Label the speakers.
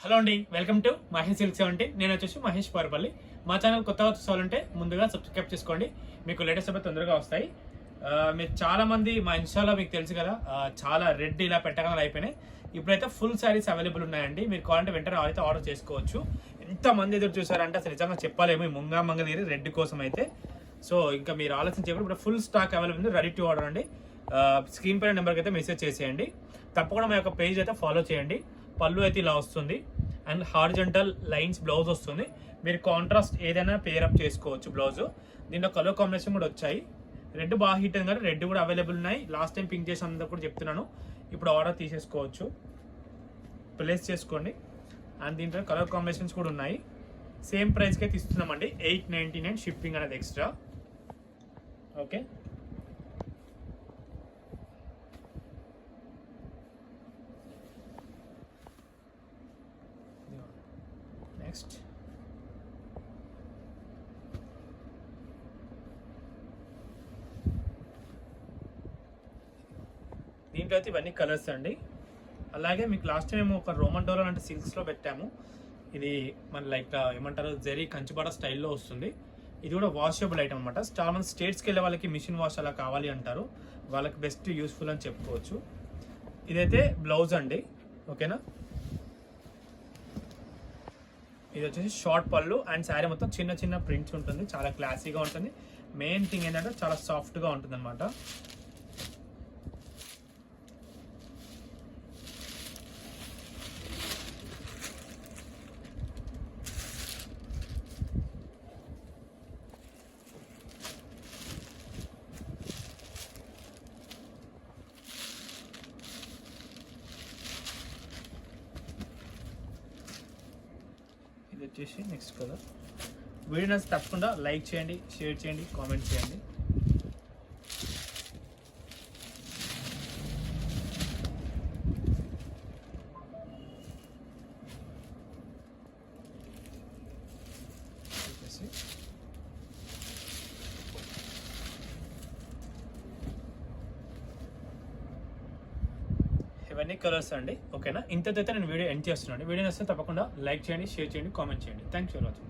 Speaker 1: Hello అండి, welcome to Mahesh silk 17. నేను వచ్చేసి మహేష్ పార్పల్లి. మా ఛానల్ కొత్తగా చూసాలంటే ముందుగా సబ్స్క్రైబ్ చేసుకోండి, మీకు లేటెస్ట్ అప్డేట్ తొందరగా వస్తాయి. మీరు చాలా మంది మా ఇన్స్టాలో మీకు తెలుసు కదా, చాలా రెడ్ ఇలా పెట్టగల అయిపోయినాయి. ఇప్పుడైతే ఫుల్ శారీస్ అవైలబుల్ ఉన్నాయండి. మీరు కావాలంటే వెంటనే అయితే ఆర్డర్ చేసుకోవచ్చు. ఎంతమంది ఎదురు చూసారంటే అసలు నిజంగా చెప్పాలేమో ఈ మంగళగిరి రెడ్ కోసం అయితే. సో ఇంకా మీరు ఆలోచించేప్పుడు ఇప్పుడు ఫుల్ స్టాక్ అవైలబుల్ ఉంది, రెడీ టు ఆర్డర్ అండి. స్క్రీన్ పైన నెంబర్కి అయితే మెసేజ్ చేసేయండి. తప్పకుండా మా యొక్క పేజ్ అయితే ఫాలో చేయండి. పళ్ళు అయితే ఇలా వస్తుంది అండ్ హారిజంటల్ లైన్స్ బ్లౌజ్ వస్తుంది. మీరు కాంట్రాస్ట్ ఏదైనా పేరప్ చేసుకోవచ్చు బ్లౌజ్. దీంట్లో కలర్ కాంబినేషన్ కూడా వచ్చాయి. రెడ్ బాగా హీట్ అయింది కాబట్టి రెడ్ కూడా అవైలబుల్ ఉన్నాయి. లాస్ట్ టైం పింక్ చేసినందుకు కూడా చెప్తున్నాను. ఇప్పుడు ఆర్డర్ తీసేసుకోవచ్చు, ప్లేస్ చేసుకోండి. అండ్ దీంట్లో కలర్ కాంబినేషన్స్ కూడా ఉన్నాయి. సేమ్ ప్రైస్కి అయితే ఇస్తున్నామండి, 899 షిప్పింగ్ అనేది ఎక్స్ట్రా. ఓకే, నెక్స్ట్ దీంట్లో అయితే ఇవన్నీ కలర్స్ అండి. అలాగే మీకు లాస్ట్ టైం మేము ఒక రోమన్ డోలో అంటే సిల్క్స్లో పెట్టాము. ఇది మన లైక్ ఏమంటారు, జెరీ కంచిబాడ స్టైల్లో వస్తుంది. ఇది కూడా వాషబుల్ ఐటమ్ అనమాట. చాలా మంది స్టేట్స్కి వెళ్ళే వాళ్ళకి మిషన్ వాష్ అలా కావాలి అంటారు, వాళ్ళకి బెస్ట్ యూస్ఫుల్ అని చెప్పుకోవచ్చు. ఇదైతే బ్లౌజ్ అండి, ఓకేనా. ఇది వచ్చేసి షార్ట్ పళ్ళు అండ్ శారీ మొత్తం చిన్న చిన్న ప్రింట్స్ ఉంటుంది, చాలా క్లాసీగా ఉంటుంది. మెయిన్ థింగ్ ఏంటంటే చాలా సాఫ్ట్గా ఉంటుంది అనమాట. ఇది వచ్చేసి నెక్స్ట్ కలర్. వీడియోస్ తప్పకుండా లైక్ చేయండి, షేర్ చేయండి, కామెంట్ చేయండి. ఇవన్నీ కలర్స్ అండి, ఓకేనా. ఇంతదైతే నేను వీడియో ఎండ్ చేస్తున్నాను. వీడియో నచ్చితే తప్పకుండా లైక్ చేయండి, షేర్ చేయండి, కామెంట్ చేయండి. Thanks for watching.